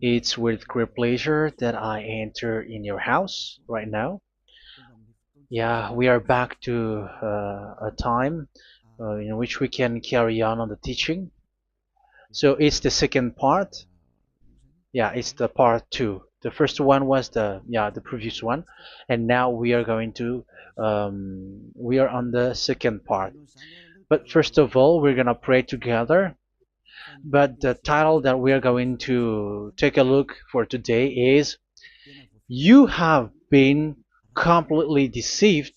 It's with great pleasure that I enter in your house right now. Yeah, we are back to a time in which we can carry on the teaching. So it's the second part. Yeah, it's the part two. The first one was the previous one, and now we are going to we are on the second part. But first of all, we're gonna pray together. But the title that we are going to take a look for today is "You have been completely deceived,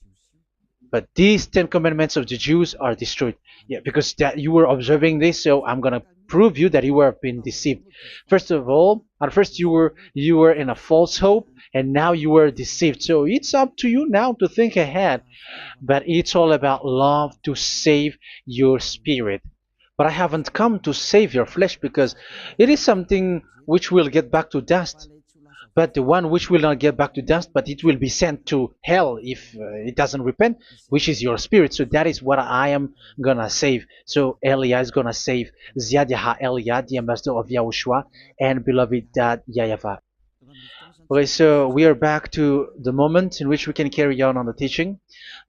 but these Ten Commandments of the Jews are destroyed." Yeah, because that you were observing this, so I'm gonna prove you that you were being deceived. First of all, at first you were in a false hope, and now you were deceived. So it's up to you now to think ahead. But it's all about love to save your spirit. But I haven't come to save your flesh because it is something which will get back to dust. But the one which will not get back to dust, but it will be sent to hell if it doesn't repent, which is your spirit. So that is what I am gonna save. So Elia is gonna save Ziadiha Elia, the ambassador of Yahushua, and beloved dad YAHVAH. Okay, so we are back to the moment in which we can carry on the teaching.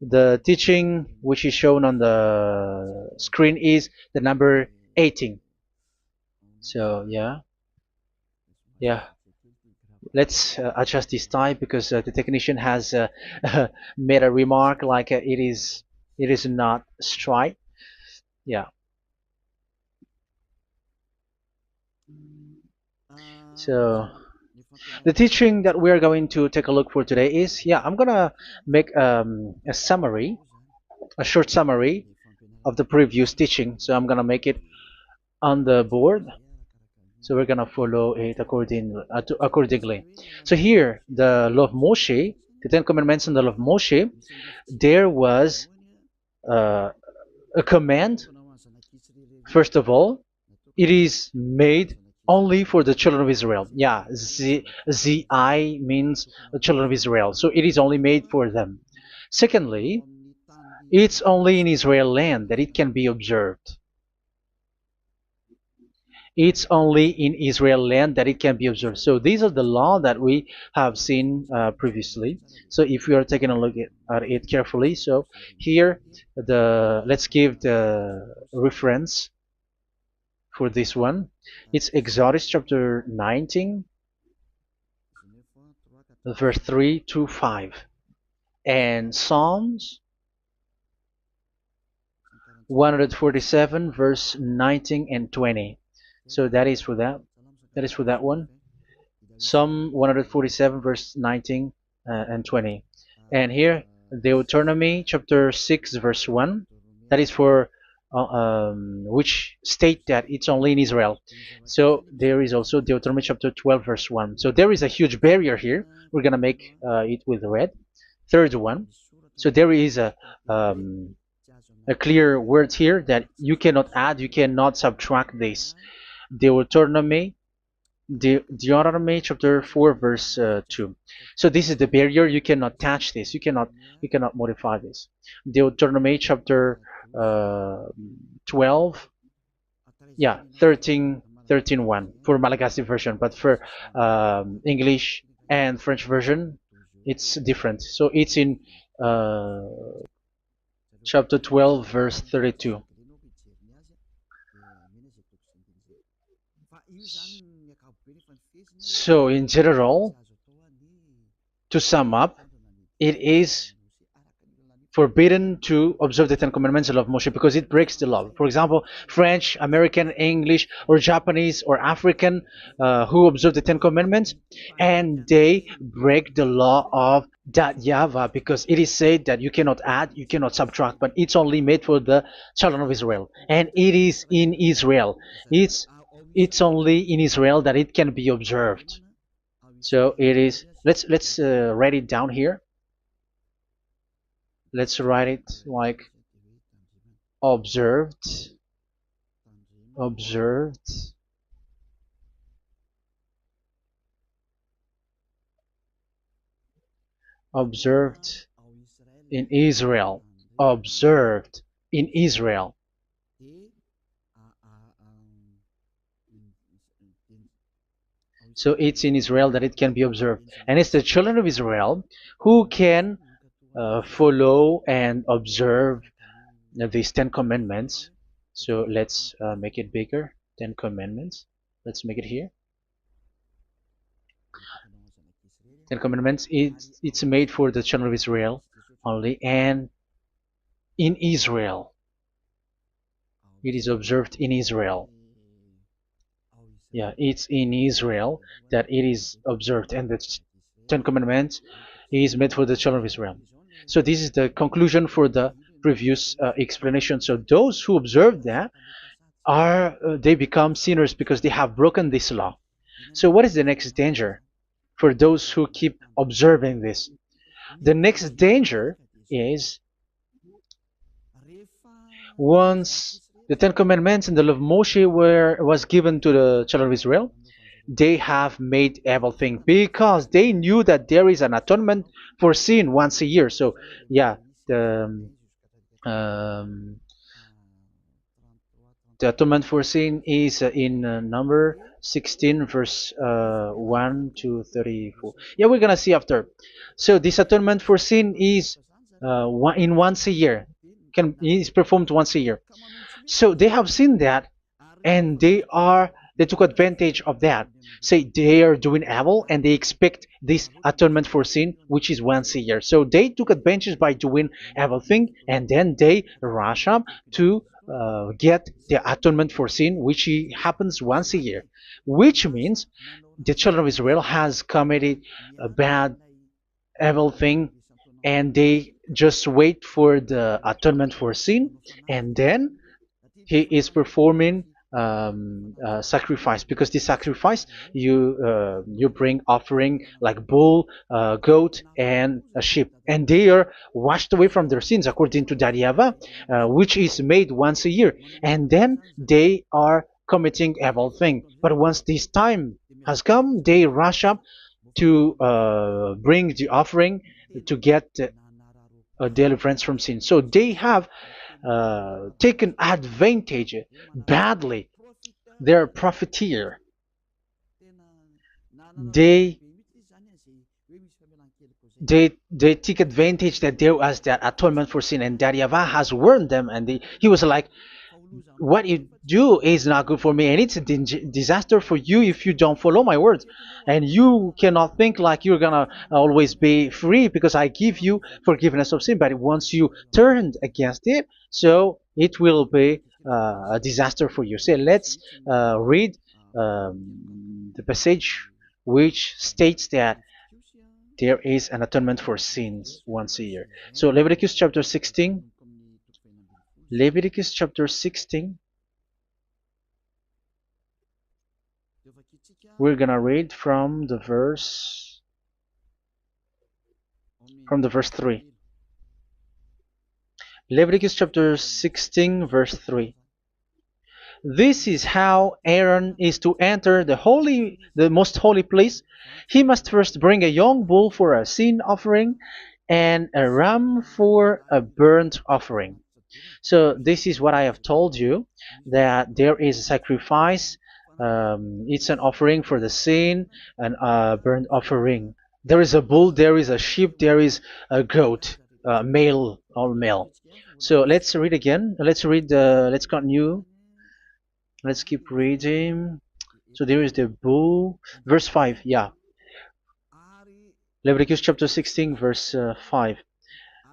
The teaching which is shown on the screen is the number 18. So yeah, let's adjust this time because the technician has made a remark like it is not straight. Yeah. So the teaching that we're going to take a look for today is, I'm gonna make a summary, a short summary of the previous teaching. So I'm gonna make it on the board. So we're gonna follow it accordingly. So here, the law of Moshe, the Ten Commandments and the law of Moshe, there was uh, a command. First of all, it is made only for the children of Israel. Yeah, Z I means the children of Israel. So it is only made for them. Secondly, it's only in Israel land that it can be observed. It's only in Israel land that it can be observed. So these are the law that we have seen previously. So if we are taking a look at it carefully, so here let's give the reference for this one. It's Exodus chapter 19, verse 3 to 5, and Psalms 147, verse 19 and 20. So that is for that. That is for that one. Psalm 147, verse 19 and 20. And here, Deuteronomy chapter 6, verse 1. That is for which state that it's only in Israel. So there is also Deuteronomy chapter 12, verse 1. So there is a huge barrier here. We're going to make it with red. Third one. So there is a clear word here that you cannot add, you cannot subtract this. Deuteronomy chapter 4, verse 2. So this is the barrier. You cannot touch this. You cannot modify this. Deuteronomy chapter 12, 13 1 for Malagasy version, but for English and French version, it's different. So it's in chapter 12, verse 32. So in general, to sum up, it is forbidden to observe the Ten Commandments of Moshe because it breaks the law. For example, French, American, English, or Japanese or African who observe the Ten Commandments and they break the law of that YAHVAH because it is said that you cannot add, you cannot subtract, but it's only made for the children of Israel, and it is in Israel. It's only in Israel that it can be observed. So it is. Let's write it down here. Let's write it like observed, observed, observed in Israel, observed in Israel. So it's in Israel that it can be observed. And it's the children of Israel who can follow and observe these 10 commandments. So let's make it bigger. 10 commandments. Let's make it here. 10 commandments. It's made for the children of Israel only, and in Israel. It is observed in Israel. Yeah, it's in Israel that it is observed, and the 10 commandments is made for the children of Israel. So this is the conclusion for the previous explanation. So those who observe that are they become sinners because they have broken this law. So what is the next danger for those who keep observing this? The next danger is once the Ten Commandments and the law of Moshe was given to the children of Israel, they have made everything because they knew that there is an atonement for sin once a year. So yeah, the um, the atonement for sin is in number 16 verse 1 to 34. Yeah, we're gonna see after. So this atonement for sin is in once a year, is performed once a year. So they have seen that, and they took advantage of that. Say they are doing evil and they expect this atonement for sin, which is once a year. So they took advantage by doing evil thing, and then they rush up to get the atonement for sin, which happens once a year, which means the children of Israel has committed a bad evil thing, and they just wait for the atonement for sin, and then he is performing sacrifice, because the sacrifice you bring offering like bull, goat, and a sheep, and they are washed away from their sins according to that YAHVAH, which is made once a year, and then they are committing evil thing. But once this time has come, they rush up to bring the offering to get deliverance from sin. So they have taken advantage badly. They're a profiteer. They they take advantage that there was that atonement for sin, and that YAHVAH has warned them, and he was like, what you do is not good for me, and it's a disaster for you if you don't follow my words, and you cannot think like you're gonna always be free because I give you forgiveness of sin, but once you turned against it, so it will be a disaster for you. So let's read the passage which states that there is an atonement for sins once a year. So Leviticus chapter 16. Leviticus chapter 16. We're gonna read from the verse 3. Leviticus chapter 16 verse 3. This is how Aaron is to enter the most holy place. He must first bring a young bull for a sin offering and a ram for a burnt offering. So this is what I have told you, that there is a sacrifice. It's an offering for the sin, and a burnt offering. There is a bull, there is a sheep, there is a goat, male, all male. So let's read again. Let's continue. Let's keep reading. So there is the bull, verse 5. Yeah, Leviticus chapter 16 verse 5.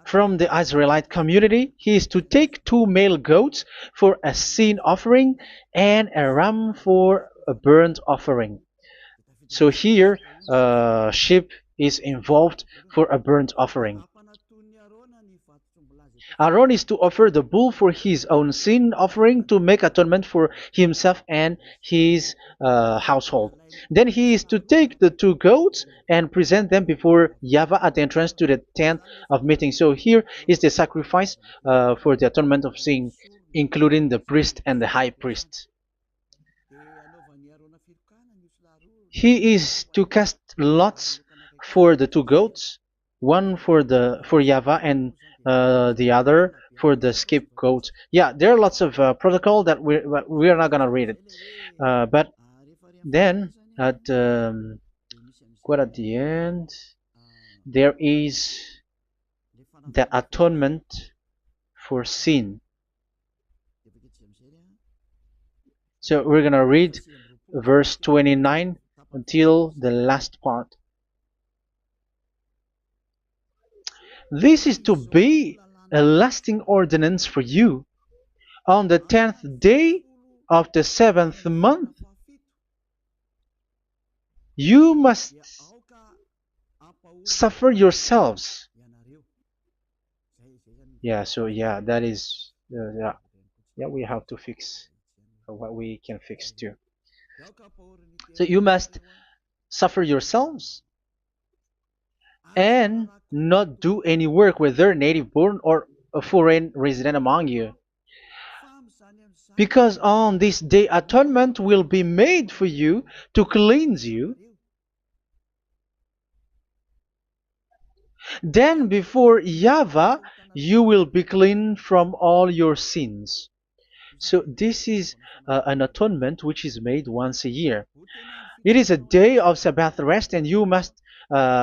From the Israelite community, he is to take 2 male goats for a sin offering and a ram for a burnt offering. So here, sheep is involved for a burnt offering. Aaron is to offer the bull for his own sin offering to make atonement for himself and his household. Then he is to take the 2 goats and present them before YAHVAH at the entrance to the tent of meeting. So here is the sacrifice for the atonement of sin, including the priest and the high priest. He is to cast lots for the 2 goats, one for YAHVAH and the other for the scapegoat. Yeah, there are lots of protocol that we are not gonna read it, but then at quite at the end, there is the atonement for sin. So we're gonna read verse 29 until the last part. This is to be a lasting ordinance for you. On the 10th day of the 7th month, you must suffer yourselves. Yeah, so yeah, that is, yeah, we have to fix what we can fix too. So you must suffer yourselves and not do any work, whether native born or a foreign resident among you. Because on this day atonement will be made for you to cleanse you. Then before YAHVAH you will be clean from all your sins. So this is an atonement which is made once a year. It is a day of Sabbath rest, and you must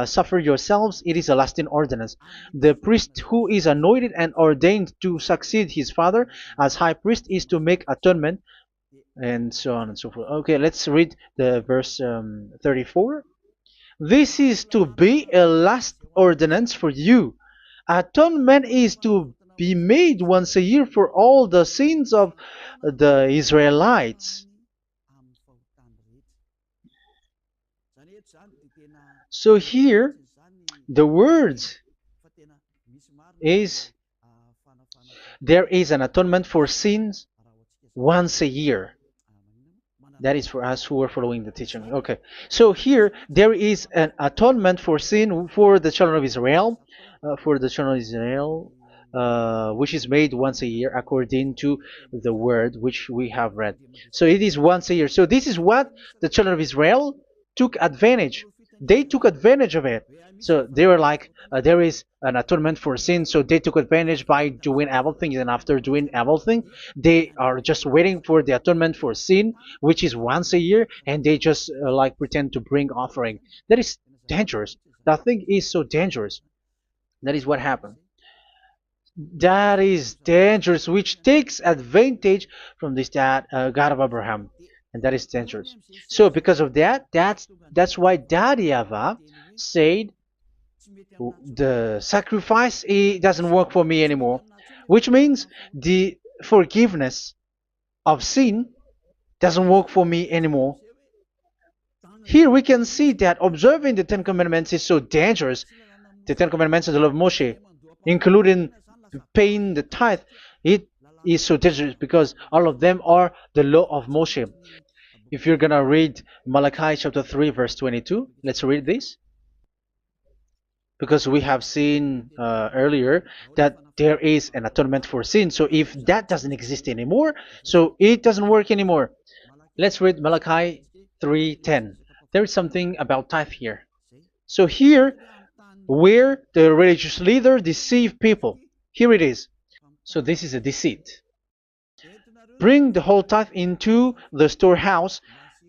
suffer yourselves. It is a lasting ordinance. The priest who is anointed and ordained to succeed his father as high priest is to make atonement, and so on and so forth. Okay, let's read the verse 34. This is to be a last ordinance for you. Atonement is to be made once a year for all the sins of the Israelites. So here, the words is there is an atonement for sins once a year. That is for us who are following the teaching. Okay, so here there is an atonement for sin for the children of Israel, which is made once a year according to the word which we have read. So it is once a year. So this is what the children of Israel took advantage. They took advantage of it. So they were like, there is an atonement for sin, so they took advantage by doing everything, and after doing everything, they are just waiting for the atonement for sin, which is once a year, and they just like pretend to bring offering. That is dangerous. That thing is so dangerous. That is what happened. That is dangerous, which takes advantage from this God of Abraham, and that is dangerous. So because of that, that's why Daddy Yahvah said the sacrifice, it doesn't work for me anymore, which means the forgiveness of sin doesn't work for me anymore. Here we can see that observing the Ten Commandments is so dangerous. The Ten Commandments of the law of Moshe, including paying the tithe, it is so dangerous because all of them are the law of Moshe. If you're gonna read Malachi chapter 3 verse 22, let's read this. Because we have seen earlier that there is an atonement for sin. So if that doesn't exist anymore, so it doesn't work anymore. Let's read Malachi 3:10. There is something about tithe here. So here, where the religious leader deceive people, here it is. So this is a deceit. Bring the whole tithe into the storehouse,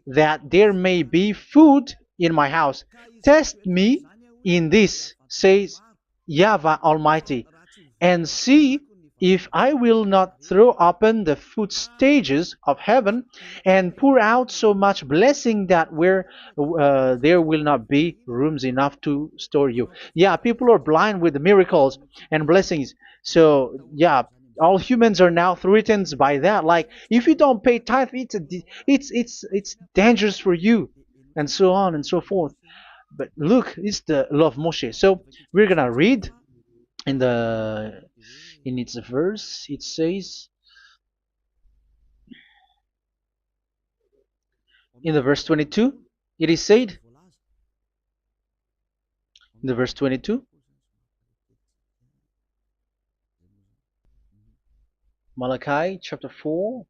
that there may be food in my house. Test me in this, says YAHVAH Almighty, and see if I will not throw open the food stages of heaven and pour out so much blessing that where there will not be rooms enough to store you. Yeah, people are blind with the miracles and blessings. So yeah, all humans are now threatened by that. Like, if you don't pay tithe, it's dangerous for you, and so on and so forth. But look, it's the law of Moshe. So we're gonna read in its verse. It says in the verse 22. It is said in the verse 22. Malachi chapter 4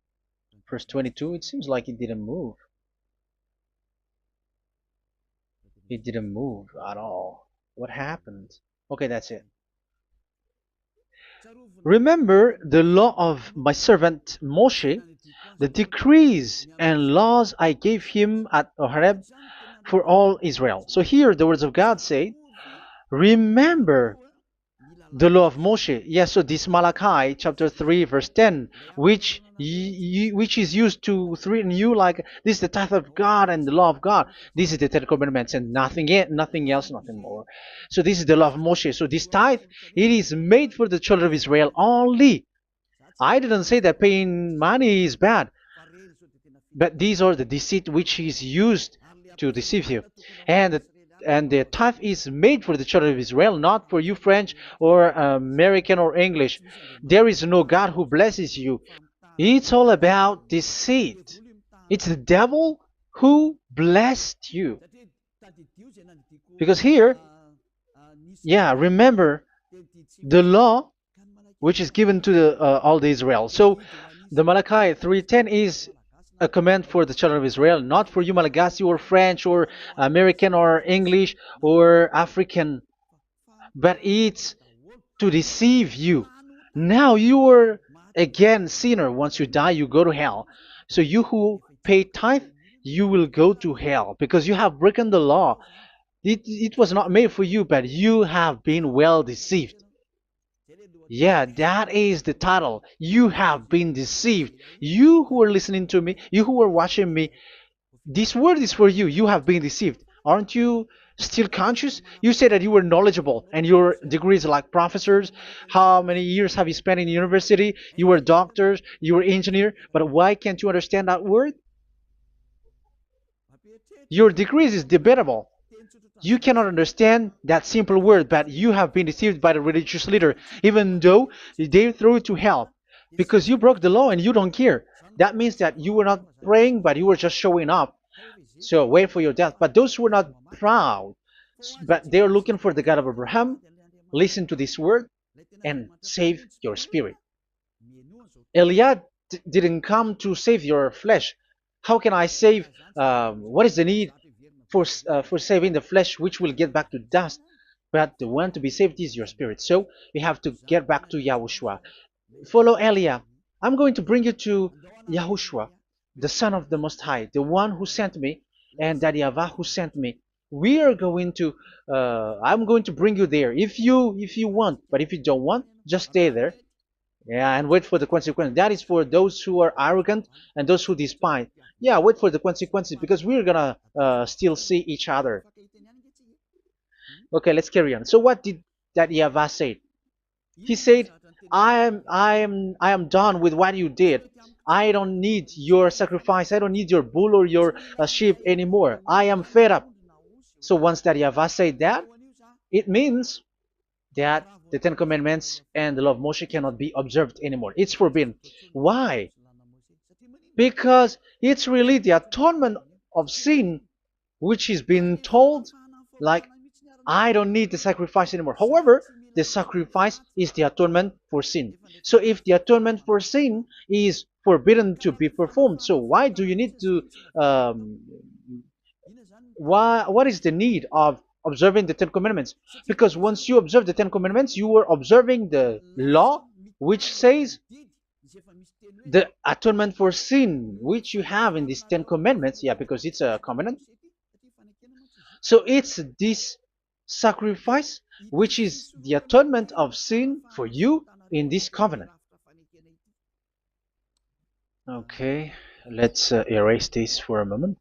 verse 22. It seems like it didn't move. It didn't move at all. What happened? Okay, that's it. Remember the law of my servant Moshe, the decrees and laws I gave him at Horeb for all Israel. So here the words of God say, remember the law of Moshe. Yes, so this Malachi chapter 3 verse 10, which is used to threaten you like this is the tithe of God and the law of God. This is the Ten Commandments and nothing else, nothing more. So this is the law of Moshe. So this tithe, it is made for the children of Israel only. I didn't say that paying money is bad, but these are the deceit which is used to deceive you. And the tithe is made for the children of Israel, not for you French or American or English. There is no God who blesses you. It's all about deceit. It's the devil who blessed you. Because here, yeah, remember the law which is given to all the Israel. So the Malachi 3:10 is a command for the children of Israel, not for you Malagasy or French or American or English or African, but it's to deceive you. Now you are again sinner. Once you die, you go to hell. So you who pay tithe, you will go to hell because you have broken the law. It was not made for you, but you have been well deceived. Yeah, that is the title. You have been deceived. You who are listening to me, you who are watching me, this word is for you. You have been deceived. Aren't you still conscious? You say that you were knowledgeable and your degrees are like professors. How many years have you spent in university? You were doctors, you were engineer, but why can't you understand that word? Your degrees is debatable. You cannot understand that simple word, but you have been deceived by the religious leader, even though they throw you to hell because you broke the law and you don't care. That means that you were not praying, but you were just showing up. So wait for your death. But those who are not proud, but they are looking for the God of Abraham, listen to this word and save your spirit. Eliad didn't come to save your flesh. How can I save? What is the need for saving the flesh, which will get back to dust? But the one to be saved is your spirit. So we have to get back to YAHOSHUAH. Follow Eliah. I'm going to bring you to YAHOSHUAH, the Son of the Most High, the one who sent me, and that YAHVAH who sent me. We are going to. I'm going to bring you there if you want, but if you don't want, just stay there. Yeah, and wait for the consequences. That is for those who are arrogant and those who despise. Yeah, wait for the consequences because we're gonna still see each other. Okay, let's carry on. So what did that YAHVAH say? He said, I am done with what you did. I don't need your sacrifice. I don't need your bull or your sheep anymore. I am fed up. So once that YAHVAH said that, it means that the Ten Commandments and the law of Moshe cannot be observed anymore. It's forbidden. Why? Because it's really the atonement of sin which is being told, like, I don't need the sacrifice anymore. However, the sacrifice is the atonement for sin. So if the atonement for sin is forbidden to be performed, so why do you need to what is the need of observing the Ten Commandments? Because once you observe the Ten Commandments, you are observing the law which says the atonement for sin which you have in these Ten Commandments. Yeah, because it's a covenant. So it's this sacrifice which is the atonement of sin for you in this covenant. Okay, let's erase this for a moment.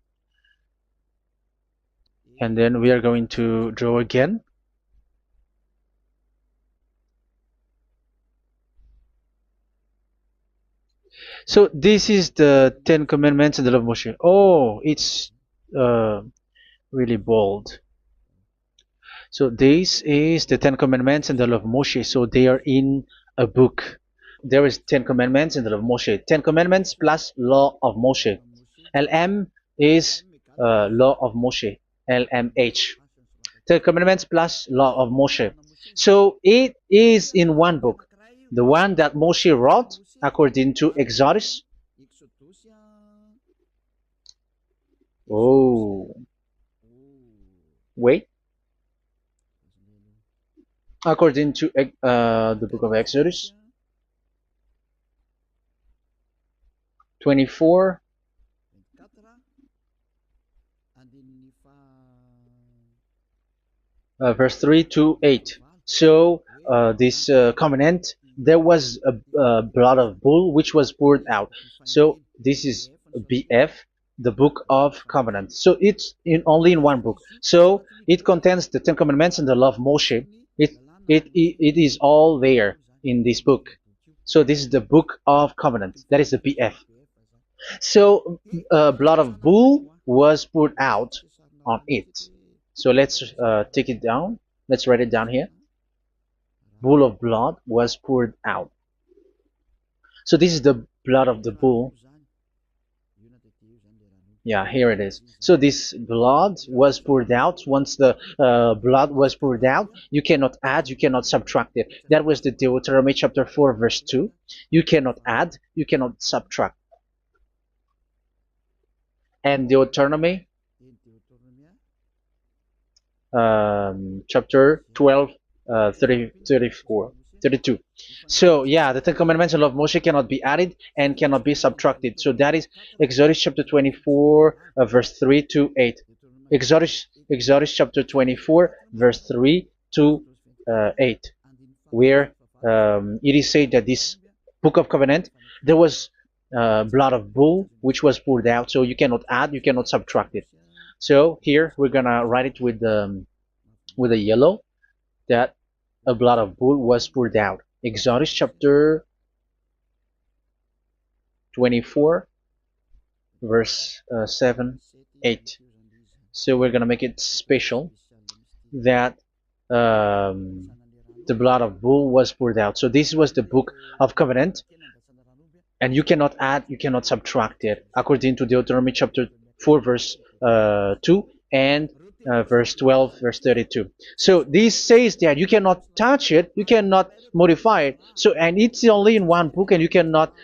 And then we are going to draw again. So this is the Ten Commandments and the law of Moshe. Oh, it's really bold. So this is the Ten Commandments and the law of Moshe. So they are in a book. There is Ten Commandments and the law of Moshe. Ten Commandments plus law of Moshe. LM is law of Moshe. LMH. Ten Commandments plus law of Moshe. So it is in one book. The one that Moshe wrote according to Exodus. Oh, wait. According to the book of Exodus. 24, verse 3 to 8. So this covenant, there was a blood of bull which was poured out. So this is BF, the book of covenant. So it's in only in one book. So it contains the Ten Commandments and the law of Moshe. It is all there in this book. So this is the book of covenant. That is the BF. So blood of bull was poured out on it. So let's take it down. Let's write it down here. Bull of blood was poured out. So this is the blood of the bull. Yeah, here it is. So this blood was poured out. Once the blood was poured out, you cannot add, you cannot subtract it. That was the Deuteronomy chapter 4, verse 2. You cannot add, you cannot subtract. And Deuteronomy chapter 12, 32. So yeah, the Ten Commandments and law of Moshe cannot be added and cannot be subtracted. So that is Exodus chapter 24, verse 3 to 8. Exodus chapter 24, verse 3 to 8, where it is said that this book of covenant, there was blood of bull which was poured out. So you cannot add, you cannot subtract it. So here we're gonna write it with a yellow, that a blood of bull was poured out. Exodus chapter 24, verse 7, 8. So we're gonna make it special that the blood of bull was poured out. So this was the book of covenant, and you cannot add, you cannot subtract it, according to Deuteronomy chapter 4, verse 2 and verse 12, verse 32. So this says that you cannot touch it, you cannot modify it. So, and it's only in one book, and you cannot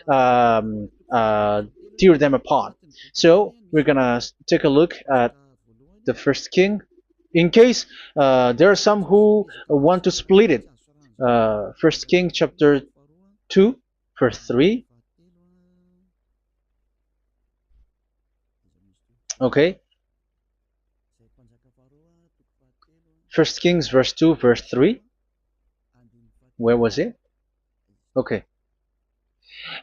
tear them apart. So we're gonna take a look at the first king, in case there are some who want to split it. First King chapter 2, verse 3. Okay. First Kings verse 2, verse 3. Where was it? Okay.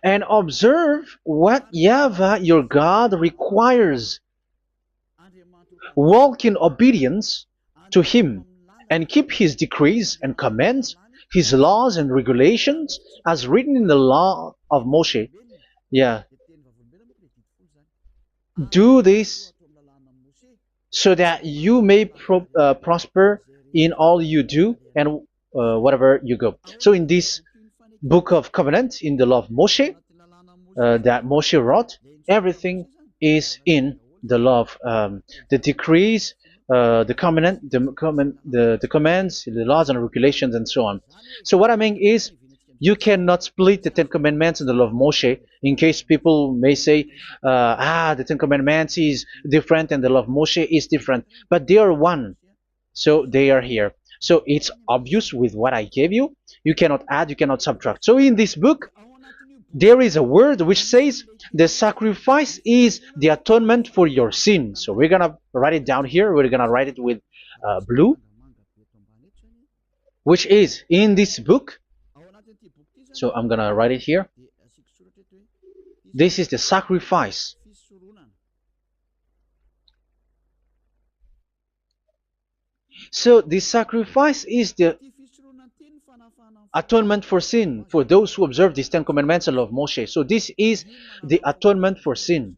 And observe what YAHVAH your God requires. Walk in obedience to him, and keep his decrees and commands, his laws and regulations, as written in the law of Moshe. Yeah. Do this so that you may prosper in all you do and whatever you go. So in this book of covenant, in the law of Moshe, that Moshe wrote, everything is in the law of the decrees, the covenant, the commands, the laws and regulations, and so on. So what I mean is, you cannot split the Ten Commandments and the law of Moshe. In case people may say, the Ten Commandments is different and the law of Moshe is different, but they are one. So they are here. So it's obvious with what I gave you. You cannot add, you cannot subtract. So in this book, there is a word which says the sacrifice is the atonement for your sin. So we're gonna write it down here. We're gonna write it with blue, which is in this book. So I'm gonna write it here. This is the sacrifice. So the sacrifice is the atonement for sin for those who observe these Ten Commandments and law of Moshe. So this is the atonement for sin.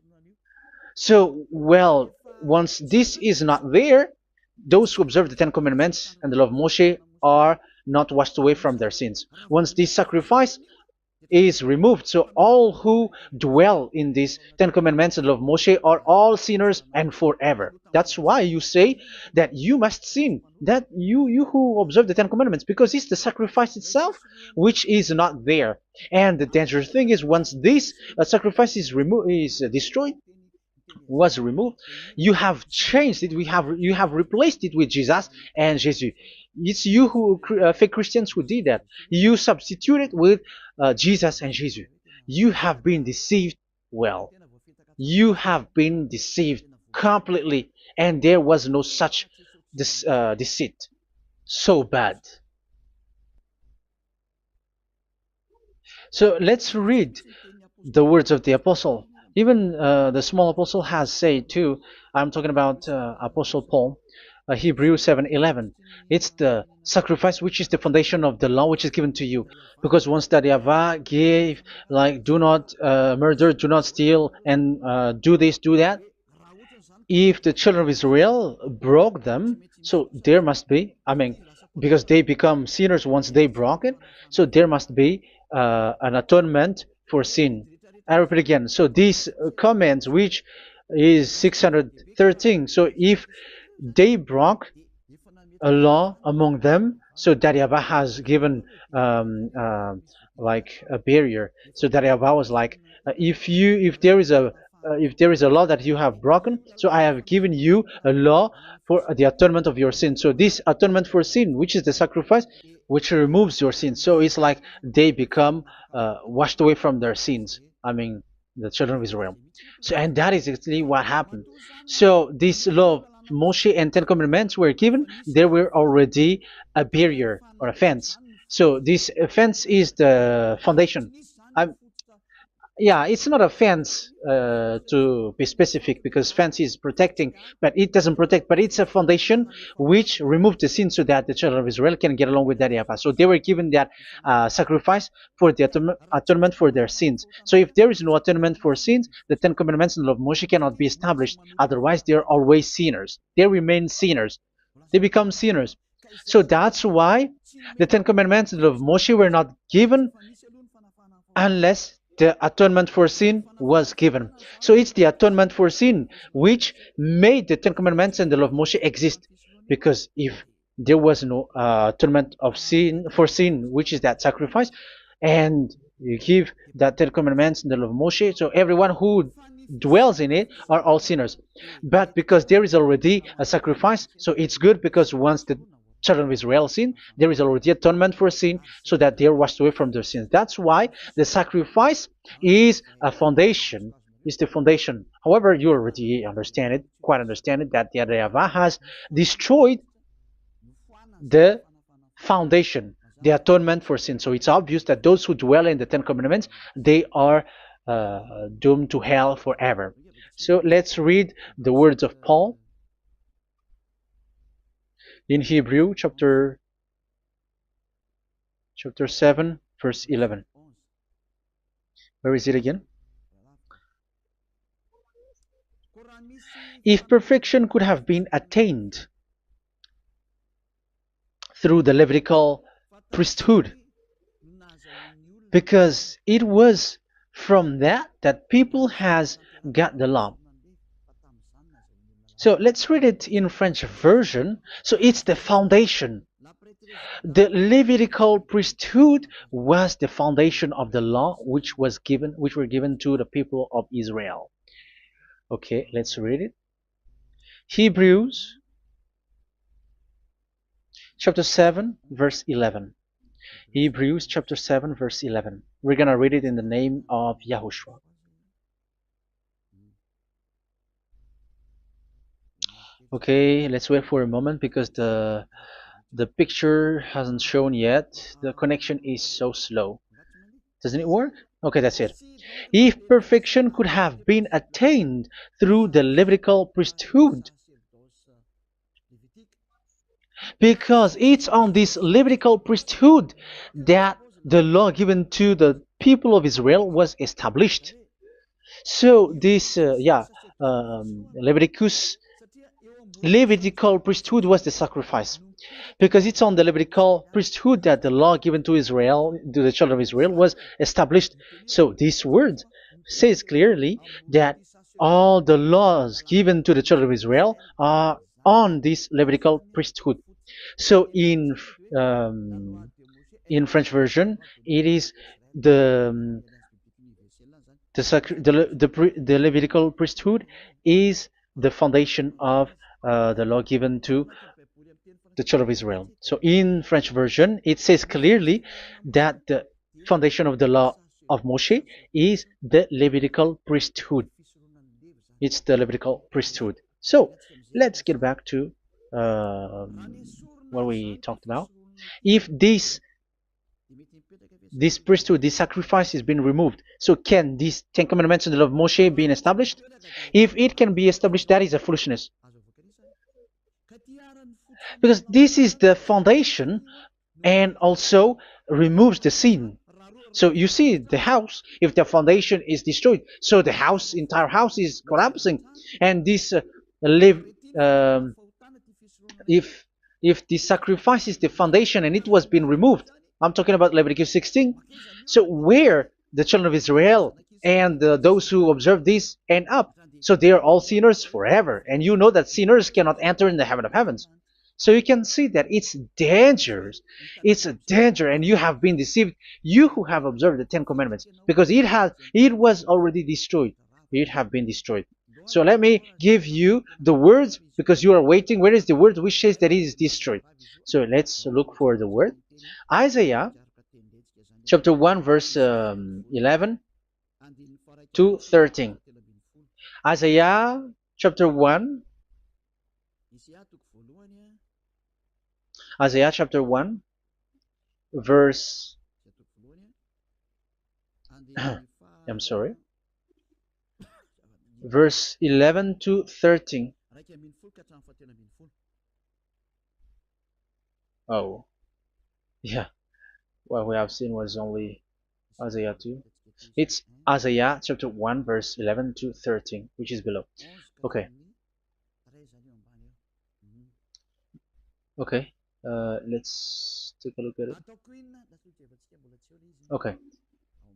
So, well, once this is not there, those who observe the Ten Commandments and the law of Moshe are not washed away from their sins. Once this sacrifice is removed, so all who dwell in these Ten Commandments and law of Moshe are all sinners and forever. That's why you say that you must sin, that you who observe the Ten Commandments, because it's the sacrifice itself which is not there. And the dangerous thing is, once this sacrifice is destroyed, was removed, you have changed it. You have replaced it with Jesus and Jesus. It's you who fake Christians who did that. You substituted with Jesus and Jesus. You have been deceived well. You have been deceived completely, and there was no such deceit. So bad. So let's read the words of the apostle. Even the small apostle has said too. I'm talking about Apostle Paul, Hebrews 7:11. It's the sacrifice which is the foundation of the law which is given to you. Because once that Yahweh gave, like, do not murder, do not steal, and do this, do that. If the children of Israel broke them, so there must be, I mean, because they become sinners once they broke it, so there must be an atonement for sin. I repeat again. So these comments, which is 613, so if they broke a law among them, so that Yahweh has given like a barrier. So that Yahweh was like, if there is a law that you have broken, so I have given you a law for the atonement of your sin. So this atonement for sin, which is the sacrifice, which removes your sins. So it's like they become washed away from their sins. I mean, the children of Israel. So, and that is exactly what happened. So this law of Moshe and Ten Commandments were given. There were already a barrier or a fence. So this fence is the foundation. I, yeah, it's not a fence to be specific, because fence is protecting, but it doesn't protect. But it's a foundation which removed the sin so that the children of Israel can get along with that Yahweh. So they were given that sacrifice for the atonement for their sins. So if there is no atonement for sins, the Ten Commandments and the law of Moshe cannot be established. Otherwise, they are always sinners. They remain sinners. They become sinners. So that's why the Ten Commandments and the law of Moshe were not given unless the atonement for sin was given. So it's the atonement for sin which made the Ten Commandments and the law of Moshe exist. Because if there was no atonement of sin for sin, which is that sacrifice, and you give that Ten Commandments and the law of Moshe, so everyone who dwells in it are all sinners. But because there is already a sacrifice, so it's good, because once the children of Israel sin, there is already atonement for sin, so that they are washed away from their sins. That's why the sacrifice is a foundation, is the foundation. However, you already understand it, quite understand it, that the YAHVAH has destroyed the foundation, the atonement for sin. So it's obvious that those who dwell in the Ten Commandments, they are doomed to hell forever. So let's read the words of Paul in Hebrew chapter 7 verse 11. Where is it again? If perfection could have been attained through the Levitical priesthood, because it was from that people has got the law. So let's read it in French version. So it's the foundation. The Levitical priesthood was the foundation of the law which were given to the people of Israel. Okay, let's read it. Hebrews chapter 7 verse 11. Hebrews chapter 7 verse 11. We're gonna read it in the name of YAHOSHUAH. Okay, let's wait for a moment, because the picture hasn't shown yet. The connection is so slow. Doesn't it work? Okay, that's it. If perfection could have been attained through the Levitical priesthood, because it's on this Levitical priesthood that the law given to the people of Israel was established. So this, Levitical priesthood was the sacrifice, because it's on the Levitical priesthood that the law given to Israel, to the children of Israel, was established. So this word says clearly that all the laws given to the children of Israel are on this Levitical priesthood. So in French version, it is the Levitical priesthood is the foundation of the law given to the children of Israel. So in French version, it says clearly that the foundation of the law of Moshe is the Levitical priesthood. It's the Levitical priesthood. So let's get back to what we talked about. If this priesthood, this sacrifice is being removed, so can these Ten Commandments and the law of Moshe be established? If it can be established, that is a foolishness. Because this is the foundation and also removes the sin. So you see the house, if the foundation is destroyed, so the house, entire house is collapsing. And this live, um, if the sacrifice is the foundation and it was being removed, I'm talking about Leviticus 16. So where the children of Israel and those who observe this end up, so they are all sinners forever. And you know that sinners cannot enter in the heaven of heavens. So you can see that it's dangerous. It's a danger, and you have been deceived. You who have observed the Ten Commandments, because it was already destroyed. It have been destroyed. So let me give you the words, because you are waiting. Where is the word which says that it is destroyed? So let's look for the word. Isaiah chapter 1 verse 11 to 13. Isaiah chapter 1. Isaiah chapter 1 verse I'm sorry, verse 11 to 13. Oh, yeah, what we have seen was only Isaiah 2. It's Isaiah chapter 1 verse 11 to 13, which is below. Okay. Okay. Let's take a look at it. Okay.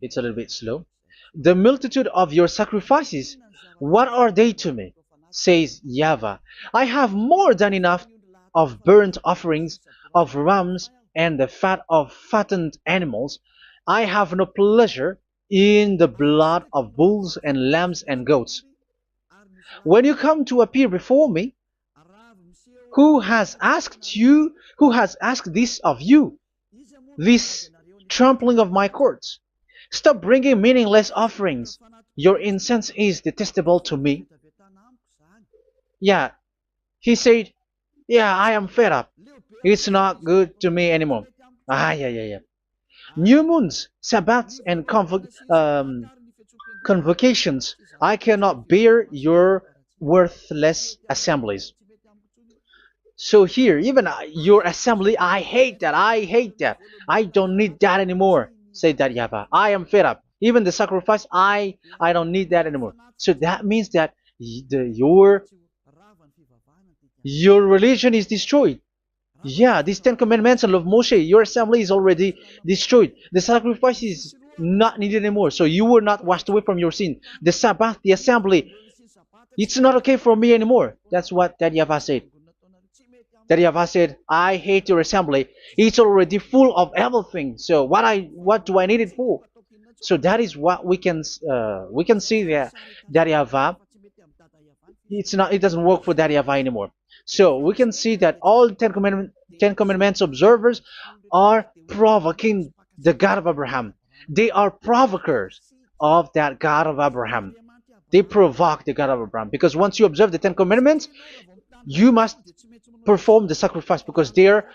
It's a little bit slow. The multitude of your sacrifices, what are they to me? Says YAHVAH. I have more than enough of burnt offerings, of rams, and the fat of fattened animals. I have no pleasure in the blood of bulls and lambs and goats. When you come to appear before me, who has asked this of you, this trampling of my courts? Stop bringing meaningless offerings. Your incense is detestable to me. Yeah, he said, yeah, I am fed up. It's not good to me anymore. Yeah. New moons, Sabbaths, and convocations. I cannot bear your worthless assemblies. So here, even your assembly, I hate that. I hate that. I don't need that anymore. Say that, YAHVAH. I am fed up. Even the sacrifice, I don't need that anymore. So that means that your religion is destroyed. Yeah, these Ten Commandments and of Moshe, your assembly is already destroyed. The sacrifice is not needed anymore. So you were not washed away from your sin. The Sabbath, the assembly, it's not okay for me anymore. That's what that YAHVAH said. That YAHVAH said, I hate your assembly. It's already full of everything. So what do I need it for? So that is what we can see there. That YAHVAH, it doesn't work for that YAHVAH anymore. So we can see that all Ten Commandments observers are provoking the God of Abraham. They are provokers of that God of Abraham. They provoke the God of Abraham, because once you observe the Ten Commandments, you must perform the sacrifice, because they're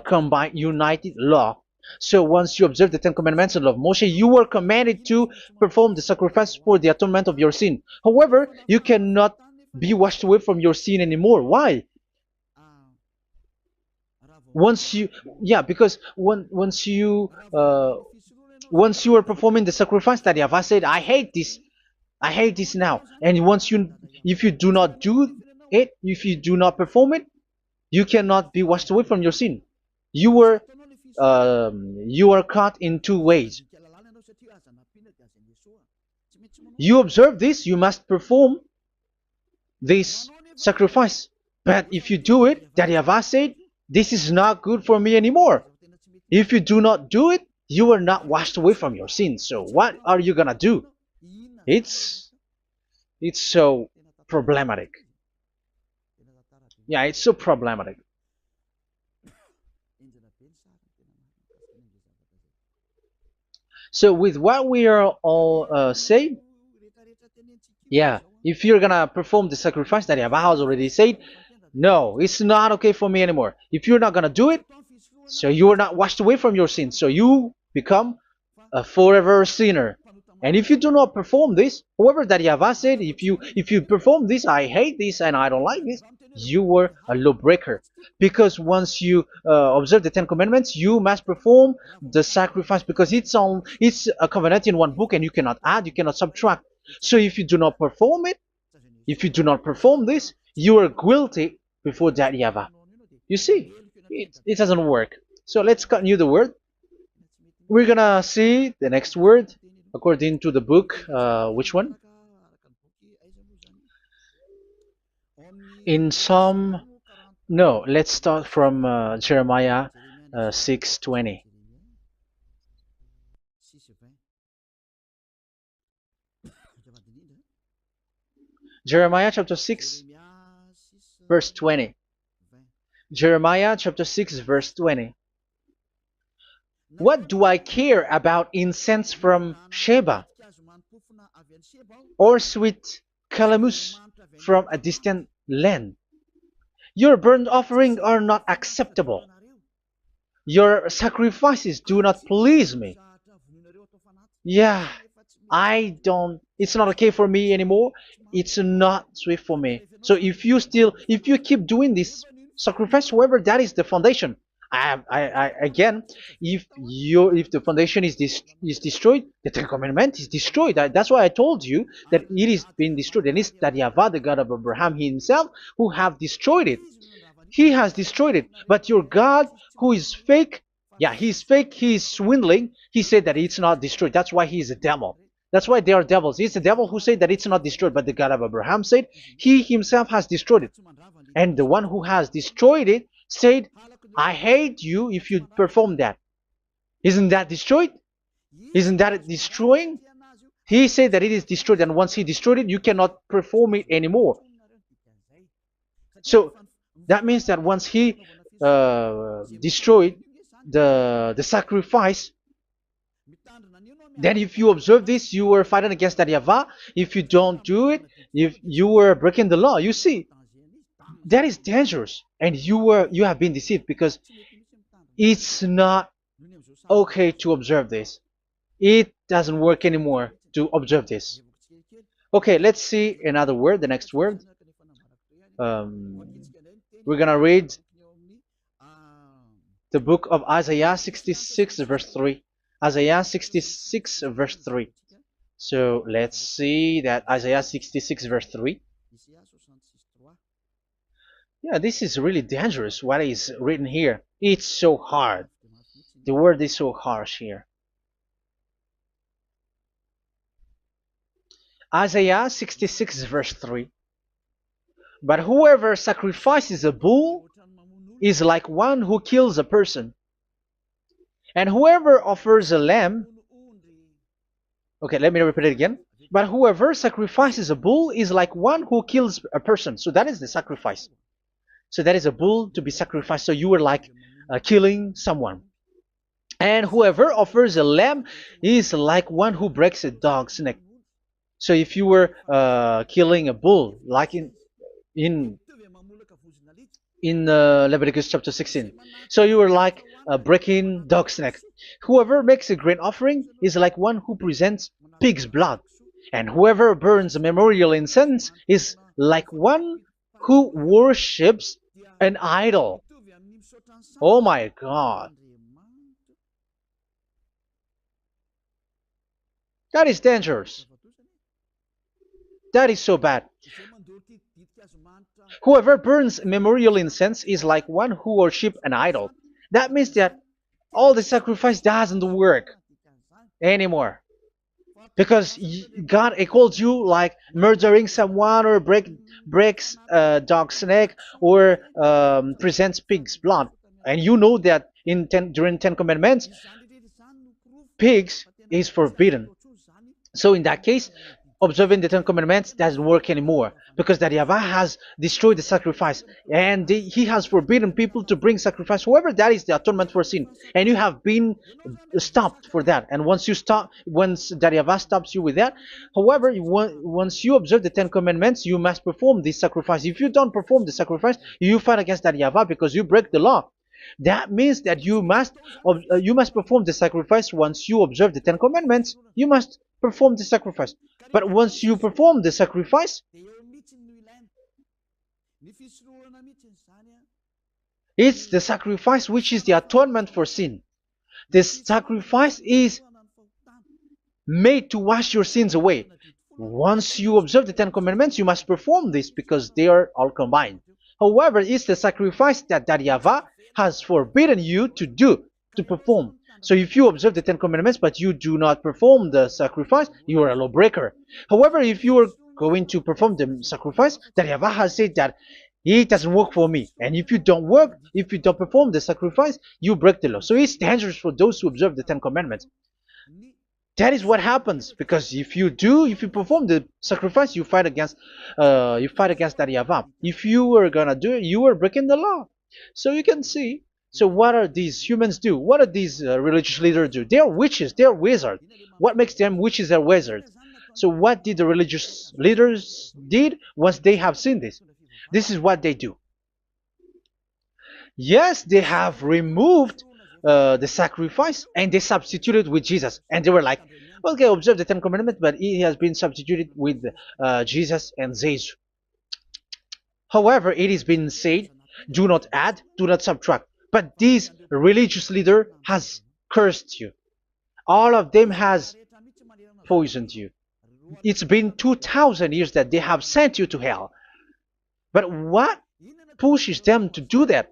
combined, united law. So once you observe the Ten Commandments and love Moshe, you were commanded to perform the sacrifice for the atonement of your sin. However, you cannot be washed away from your sin anymore. Why? Once you, yeah, because once you are performing the sacrifice, that YAHVAH said, I hate this now. And if you do not do it, if you do not perform it, you cannot be washed away from your sin. You are caught in two ways. You observe this, you must perform this sacrifice. But if you do it, that YAHVAH said, this is not good for me anymore. If you do not do it, you are not washed away from your sins. So what are you gonna do? It's so problematic. Yeah, it's so problematic. So with what we are all saying, yeah, if you're gonna perform the sacrifice that Yahweh has already said, no, it's not okay for me anymore. If you're not gonna do it, so you are not washed away from your sins, so you become a forever sinner. And if you do not perform this, whoever that Yahweh said, if you perform this, I hate this and I don't like this, you were a lawbreaker. Because once you observe the Ten Commandments, you must perform the sacrifice because it's a covenant in one book and you cannot add, you cannot subtract. So if you do not perform it, if you do not perform this, you are guilty before that Yahweh. You see, it doesn't work. So let's continue the word. We're gonna see the next word according to the book. Which one? In Psalm. No, let's start from Jeremiah 6:20. Jeremiah chapter 6, verse 20. Jeremiah chapter 6, verse 20. What do I care about incense from Sheba or sweet calamus from a distant land? Your burnt offerings are not acceptable. Your sacrifices do not please me. Yeah, it's not okay for me anymore. It's not sweet for me. So if you keep doing this sacrifice, however, that is the foundation. Again, if the foundation is destroyed, the Ten Commandment is destroyed. That's why I told you that it is being destroyed, and it's that Yahweh, the God of Abraham himself, who have destroyed it. He has destroyed it. But your God, who is fake, yeah, he's fake, he's swindling. He said that it's not destroyed. That's why he is a devil. That's why they are devils. It's the devil who said that it's not destroyed, but the God of Abraham said he himself has destroyed it. And the one who has destroyed it said, I hate you if you perform that. Isn't that destroyed? Isn't that destroying? He said that it is destroyed, and once he destroyed it, you cannot perform it anymore. So that means that once he destroyed the sacrifice, then if you observe this, you were fighting against that Yahweh. If you don't do it, if you were breaking the law, you see, that is dangerous, and you have been deceived because it's not okay to observe this. It doesn't work anymore to observe this. Okay, let's see another word, the next word. We're gonna read the book of Isaiah 66 verse 3. Isaiah 66 verse 3. So let's see that Isaiah 66 verse 3. Yeah, this is really dangerous what is written here. It's so hard. The word is so harsh here. Isaiah 66 verse 3. But whoever sacrifices a bull is like one who kills a person. And whoever offers a lamb, okay, let me repeat it again. But whoever sacrifices a bull is like one who kills a person. So that is the sacrifice. So that is a bull to be sacrificed. So you were like killing someone. And whoever offers a lamb is like one who breaks a dog's neck. So if you were killing a bull, like in Leviticus chapter 16, so you were like breaking dog's neck. Whoever makes a grain offering is like one who presents pig's blood, and whoever burns a memorial incense is like one who worships an idol. Oh my God. That is dangerous. That is so bad. Whoever burns memorial incense is like one who worships an idol. That means that all the sacrifice doesn't work anymore. Because God calls you like murdering someone or breaks a dog's neck or presents pig's blood. And you know that during Ten Commandments, pigs is forbidden. So in that case, observing the Ten Commandments doesn't work anymore because that Yahweh has destroyed the sacrifice and he has forbidden people to bring sacrifice. However, that is the atonement for sin, and you have been stopped for that. And once that Yahweh stops you with that, however, once you observe the Ten Commandments, you must perform this sacrifice. If you don't perform the sacrifice, you fight against that Yahweh because you break the law. That means that you must perform the sacrifice. Once you observe the Ten Commandments, you must perform the sacrifice. But once you perform the sacrifice, it's the sacrifice which is the atonement for sin. This sacrifice is made to wash your sins away. Once you observe the Ten Commandments, you must perform this because they are all combined. However, it's the sacrifice that Yahweh has forbidden you to perform. So if you observe the Ten Commandments but you do not perform the sacrifice, you are a lawbreaker. However, if you are going to perform the sacrifice, that Yahweh has said that it doesn't work for me. And if you don't perform the sacrifice, you break the law. So it's dangerous for those who observe the Ten Commandments. That is what happens, because if you perform the sacrifice, you fight against that Yahweh. If you are gonna do it, you are breaking the law. So you can see. So what are these humans do? What are these religious leaders do? They are witches. They are wizards. What makes them witches and wizards? So what did the religious leaders did once they have seen this? This is what they do. Yes, they have removed the sacrifice and they substituted with Jesus, and they were like, okay, observe the Ten Commandments, but it has been substituted with Jesus and Jesus. However, it is been said, do not add, do not subtract. But this religious leader has cursed you. All of them has poisoned you. It's been 2,000 years that they have sent you to hell. But what pushes them to do that?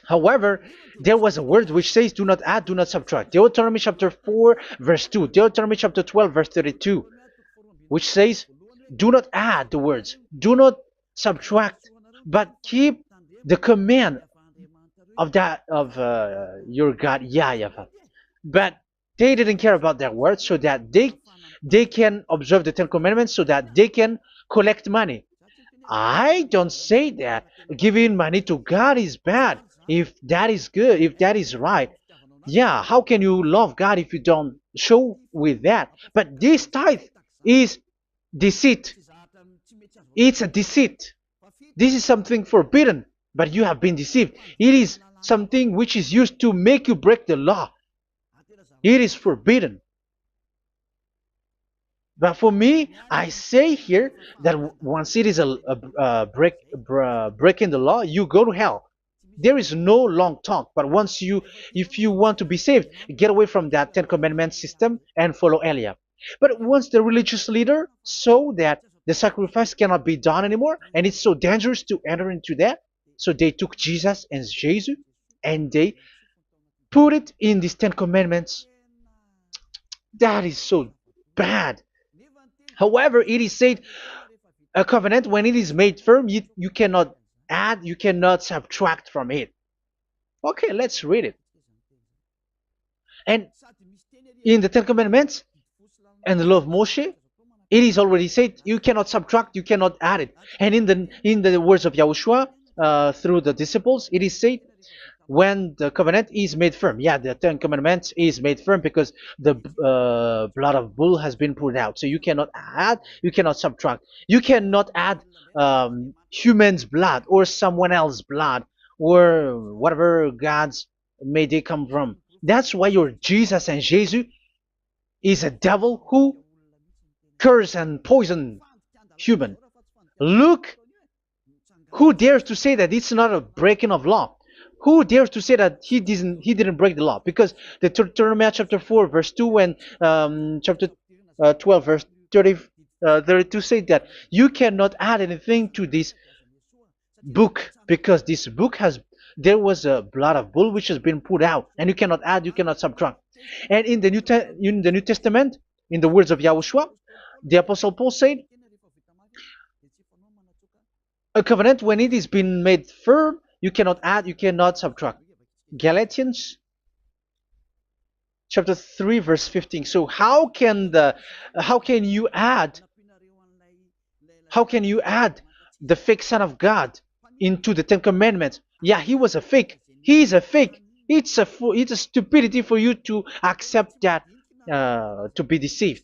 However, there was a word which says, do not add, do not subtract. Deuteronomy chapter 4, verse 2. Deuteronomy chapter 12, verse 32. Which says, do not add the words, do not subtract, but keep the command of your God, Yahvah. But they didn't care about their words, so that they can observe the Ten Commandments, so that they can collect money. I don't say that giving money to God is bad. If that is good, if that is right, yeah, how can you love God if you don't show with that? But this tithe is deceit. It's a deceit. This is something forbidden, but you have been deceived. It is something which is used to make you break the law. It is forbidden. But for me, I say here that once it is breaking the law, you go to hell. There is no long talk. But if you want to be saved, get away from that Ten Commandments system and follow Eliab. But once the religious leader saw that the sacrifice cannot be done anymore, and it's so dangerous to enter into that, so they took Jesus and Jesus and they put it in these Ten Commandments. That is so bad. However, it is said, a covenant, when it is made firm, you cannot add, you cannot subtract from it. Okay, let's read it. And in the Ten Commandments and the law of Moshe, it is already said you cannot subtract, you cannot add it. And in the words of YAHOSHUAH through the disciples, it is said, when the covenant is made firm. Yeah, the Ten Commandments is made firm because the blood of bull has been poured out. So you cannot add, you cannot subtract. You cannot add human's blood or someone else's blood or whatever gods may they come from. That's why your Jesus and Jesus is a devil who curse and poison human. Look, who dares to say that it's not a breaking of law? Who dares to say that he didn't break the law? Because the Deuteronomy chapter 4 verse 2 and chapter 12 verse 32 say that you cannot add anything to this book, because this book there was a blood of bull which has been put out, and you cannot add, you cannot subtract. And in the New Testament, in the words of YAHOSHUAH, the Apostle Paul said, a covenant, when it is been made firm, you cannot add, you cannot subtract. Galatians chapter 3 verse 15. So how can you add How can you add the fake Son of God into the Ten Commandments? Yeah, he was a fake. He is a fake. It's a stupidity for you to accept that, to be deceived.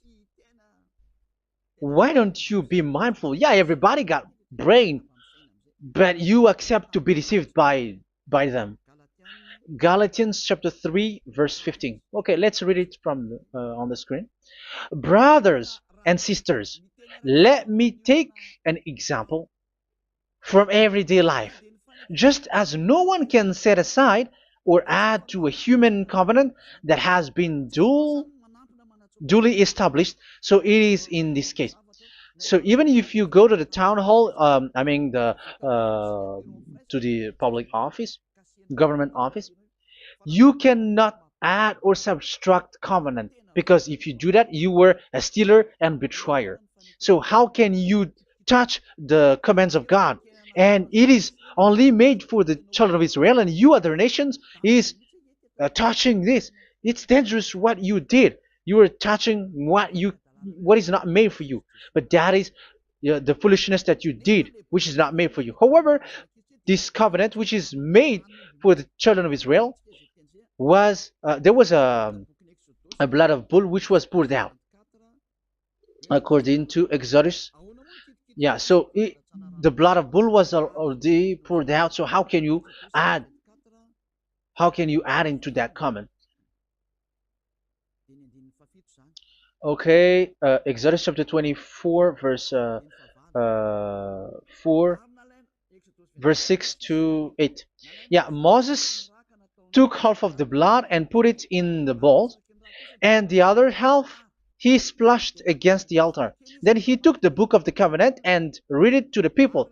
Why don't you be mindful? Yeah, everybody got brain, but you accept to be deceived by them. Galatians chapter 3 verse 15. Okay, let's read it from on the screen. Brothers and sisters, let me take an example from everyday life. Just as no one can set aside or add to a human covenant that has been duly established, so it is in this case. So even if you go to the town hall, I mean to the public office, government office, you cannot add or subtract covenant, because if you do that, you were a stealer and betrayer. So how can you touch the commands of God? And it is only made for the children of Israel, and you other nations is touching this. It's dangerous what you did. You are touching what is not made for you. But that is the foolishness that you did, which is not made for you. However, this covenant, which is made for the children of Israel, was there was a blood of bull which was poured out according to Exodus. Yeah, so the blood of bull was already poured out. So add how can you add into that comment? Okay, Exodus chapter 24 verse 4 verse 6 to 8. Yeah, Moses took half of the blood and put it in the bowl, and the other half he splashed against the altar. Then he took the book of the covenant and read it to the people.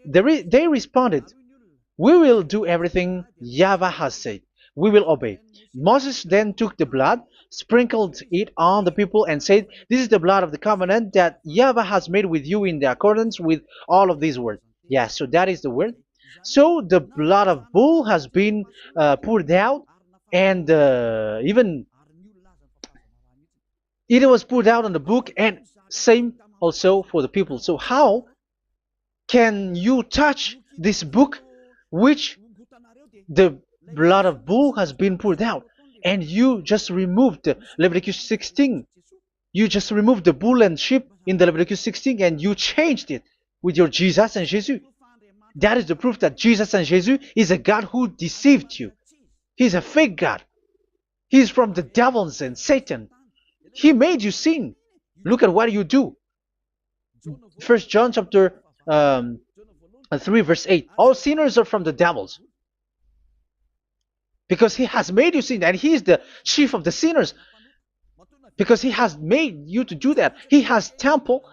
They responded, "We will do everything YAHVAH has said. We will obey." Moses then took the blood, sprinkled it on the people, and said, "This is the blood of the covenant that YAHVAH has made with you in accordance with all of these words." Yeah, so that is the word. So the blood of bull has been poured out, and even it was poured out on the book, and same also for the people. So how can you touch this book which the blood of bull has been poured out, and you just removed Leviticus 16? You just removed the bull and sheep in the Leviticus 16, and you changed it with your Jesus and Jesus. That is the proof that Jesus and Jesus is a God who deceived you. He's a fake God. He's from the devils and Satan. He made you sin. Look at what you do. First John chapter 3 verse 8. All sinners are from the devils, because he has made you sin, and he is the chief of the sinners, because he has made you to do that. He has trampled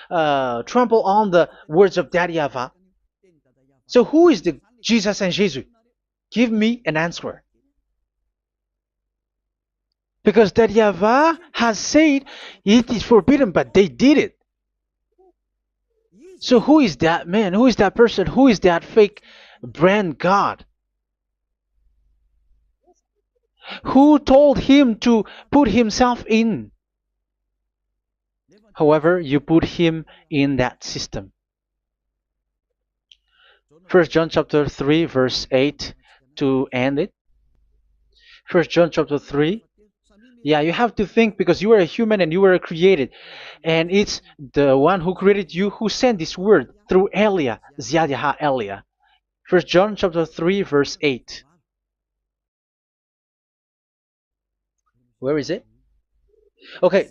on the words of Daddy YAHVAH. So who is the Jesus and Jesus? Give me an answer. Because Daddy YAHVAH has said it is forbidden, but they did it. So who is that man? Who is that person? Who is that fake brand God? Who told him to put himself in? However, you put him in that system. First John chapter 3 verse 8 to end it. First John chapter 3. Yeah, you have to think, because you are a human and you were created. And it's the one who created you who sent this word through Elia, Ziadiha Elia. First John chapter 3 verse 8. Where is it? Okay,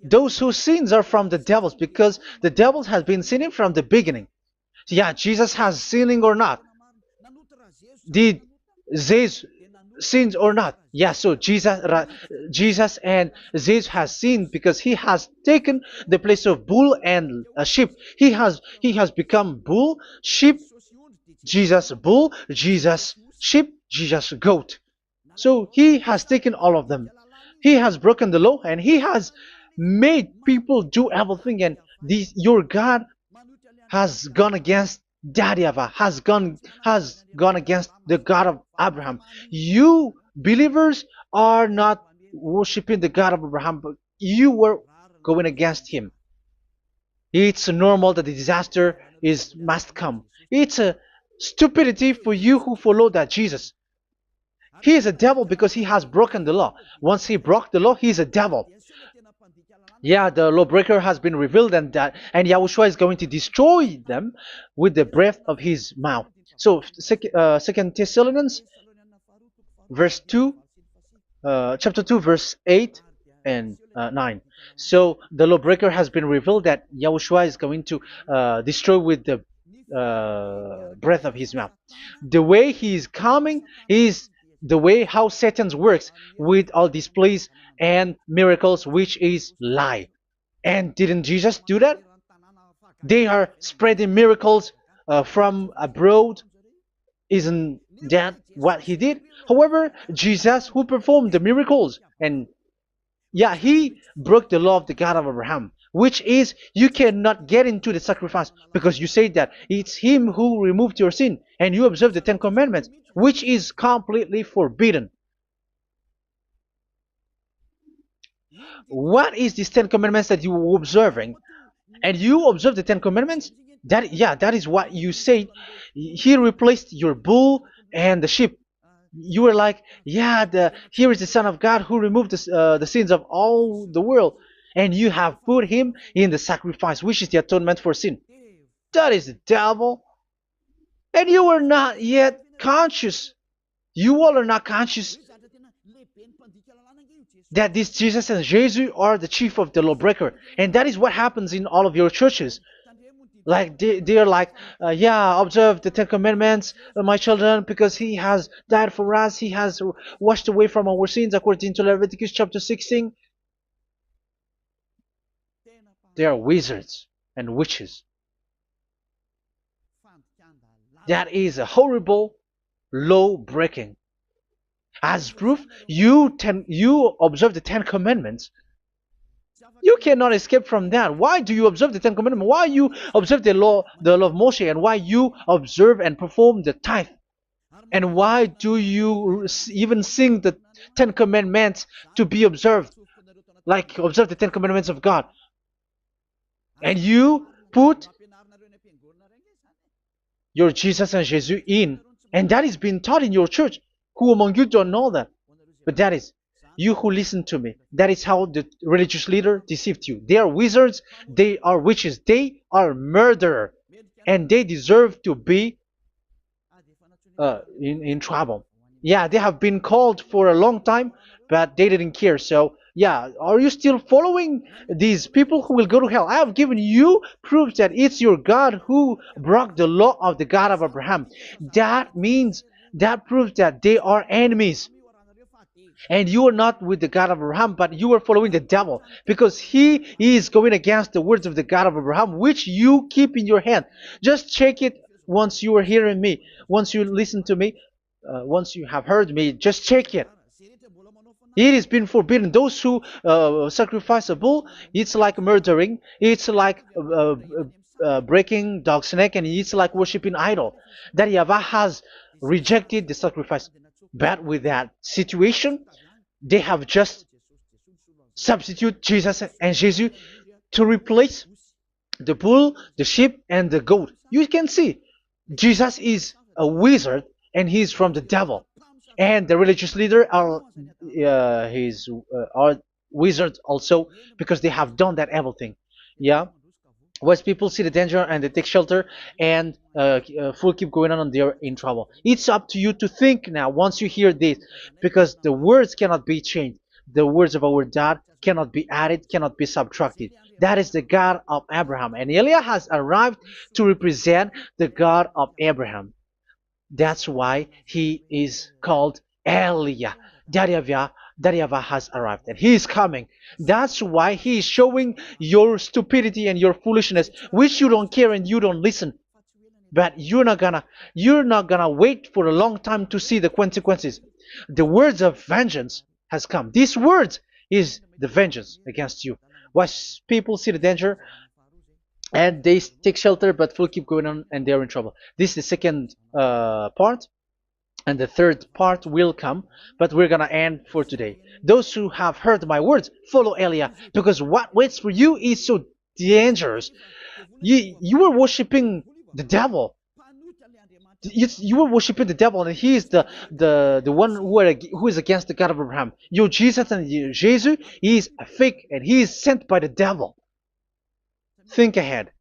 those whose sins are from the devils, because the devils has been sinning from the beginning. Yeah, Jesus has sinning or not? Did Zeus sins or not? Yeah, so Jesus and Zeus has sinned, because he has taken the place of bull and a sheep. He has become bull, sheep, Jesus bull, Jesus sheep, Jesus goat. So he has taken all of them. He has broken the law, and he has made people do everything. And your God has gone against Daddy YAHVAH, has gone against the God of Abraham. You believers are not worshiping the God of Abraham, but you were going against him. It's normal that the disaster is must come. It's a stupidity for you who follow that Jesus. He is a devil because he has broken the law. Once he broke the law, he is a devil. Yeah, the lawbreaker has been revealed, and Yahushua is going to destroy them with the breath of his mouth. So, Second Thessalonians, verse 2, chapter 2, verse 8 and 9. So the lawbreaker has been revealed that Yahushua is going to destroy with the breath of his mouth. The way he is coming is the way how Satan works with all displays and miracles, which is lie. And didn't Jesus do that? They are spreading miracles from abroad. Isn't that what he did? However, Jesus, who performed the miracles, and yeah, he broke the law of the God of Abraham, which is you cannot get into the sacrifice because you say that it's him who removed your sin, and you observe the Ten Commandments, which is completely forbidden. What is these Ten Commandments that you were observing? And you observe the Ten Commandments? That is what you said. He replaced your bull and the sheep. You were like, yeah, here is the Son of God who removed the sins of all the world, and you have put him in the sacrifice, which is the atonement for sin. That is the devil, and you are not yet conscious. You all are not conscious that this Jesus and Jesus are the chief of the lawbreaker, and that is what happens in all of your churches. Like they are like, yeah, observe the Ten Commandments, my children, because he has died for us. He has washed away from our sins, according to Leviticus chapter 16. They are wizards and witches. That is a horrible law breaking. As proof, you observe the Ten Commandments. You cannot escape from that. Why do you observe the Ten Commandments? Why you observe the law of Moshe, and why you observe and perform the tithe? And why do you even sing the Ten Commandments to be observed? Like observe the Ten Commandments of God. And you put your Jesus and Jesus in. And that is being taught in your church. Who among you don't know that? But that is you who listen to me. That is how the religious leader deceived you. They are wizards. They are witches. They are murderers. And they deserve to be in trouble. Yeah, they have been called for a long time, but they didn't care. So, yeah, are you still following these people who will go to hell? I have given you proof that it's your God who broke the law of the God of Abraham. That proves that they are enemies. And you are not with the God of Abraham, but you are following the devil, because he is going against the words of the God of Abraham, which you keep in your hand. Just check it once you are hearing me, once you listen to me, once you have heard me, just check it. It has been forbidden. Those who sacrifice a bull, it's like murdering, it's like breaking dog's neck, and it's like worshiping idol. That YAHVAH has rejected the sacrifice. But with that situation, they have just substitute Jesus and Jesus to replace the bull, the sheep, and the goat. You can see Jesus is a wizard, and he's from the devil. And the religious leader are wizards also, because they have done that evil thing. Yeah. Once people see the danger and they take shelter, and full keep going on, and they're in trouble. It's up to you to think now once you hear this, because the words cannot be changed. The words of our God cannot be added, cannot be subtracted. That is the God of Abraham, and Eliah has arrived to represent the God of Abraham. That's why he is called Eliah. YAHVAH has arrived, and he is coming. That's why he is showing your stupidity and your foolishness, which you don't care and you don't listen. But you're not gonna wait for a long time to see the consequences. The words of vengeance has come. These words is the vengeance against you. Watch people see the danger and they take shelter, but will keep going on, and they're in trouble. This is the second part. And the third part will come, but we're gonna end for today. Those who have heard my words, follow Eliah, because what waits for you is so dangerous. You were worshiping the devil. You were worshiping the devil, and he is the one who is against the God of Abraham. Your Jesus and your Jesus, he is a fake, and he is sent by the devil. Think ahead.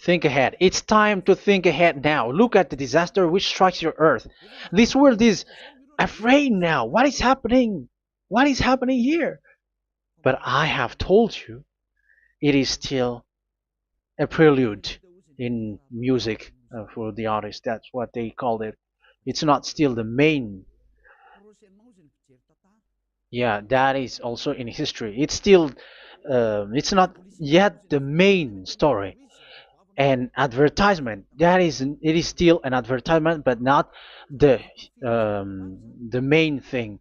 Think ahead. It's time to think ahead now. Look at the disaster which strikes your earth. This world is afraid now. What is happening? What is happening here? But I have told you, it is still a prelude in music for the artist. That's what they called it. It's not still the main. Yeah, that is also in history. It's still, it's not yet the main story. And advertisement, that is, it is still an advertisement, but not the the main thing.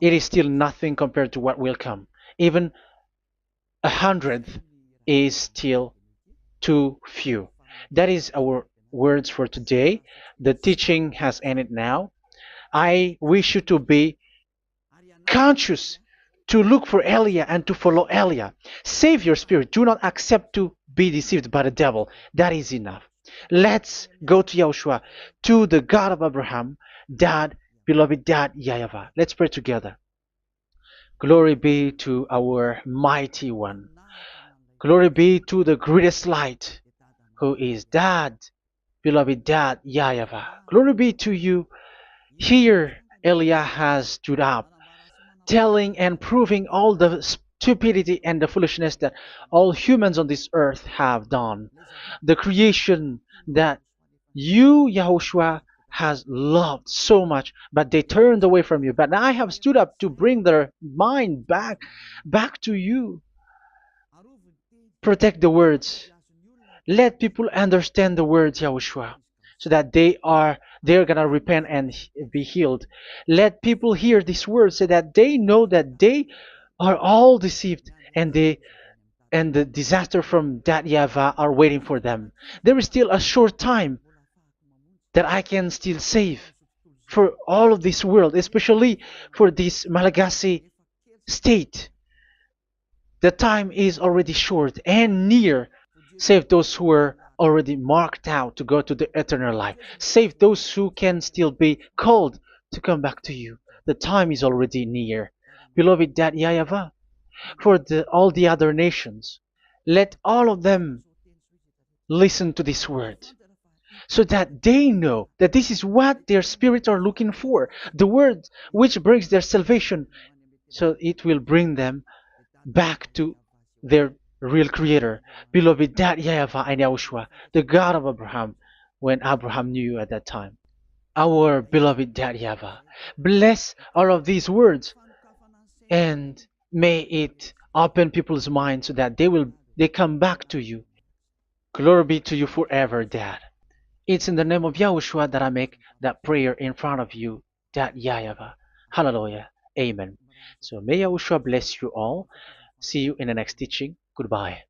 It is still nothing compared to what will come. Even a hundredth is still too few. That is our words for today. The teaching has ended now. I wish you to be conscious, to look for Elia and to follow Elia. Save your spirit. Do not accept to be deceived by the devil. That is enough. Let's go to Yahushua, to the God of Abraham, Dad, beloved Dad, YAHVAH. Let's pray together. Glory be to our mighty one. Glory be to the greatest light, who is Dad, beloved Dad, YAHVAH. Glory be to you. Here, Elia has stood up, telling and proving all the stupidity and the foolishness that all humans on this earth have done. The creation that you, Yahushua, has loved so much, but they turned away from you. But I have stood up to bring their mind back to you. Protect the words. Let people understand the words, Yahushua, so that they're gonna repent and be healed. Let people hear these words so that they know that they are all deceived, and the disaster from that YAHVAH are waiting for them. There is still a short time that I can still save for all of this world, especially for this Malagasy state. The time is already short and near. Save those who are already marked out to go to the eternal life. Save those who can still be called to come back to you. The time is already near. Beloved Dad YAHVAH, for all the other nations, let all of them listen to this word, so that they know that this is what their spirits are looking for, the word which brings their salvation, so it will bring them back to their real creator, beloved Dad YAHVAH and Yahushua, the God of Abraham, when Abraham knew you at that time. Our beloved Dad YAHVAH, bless all of these words, and may it open people's minds so that they come back to you. Glory be to you forever, Dad. It's in the name of Yahushua that I make that prayer in front of you, Dad YAHVAH. Hallelujah. Amen. So may Yahushua bless you all. See you in the next teaching. Goodbye.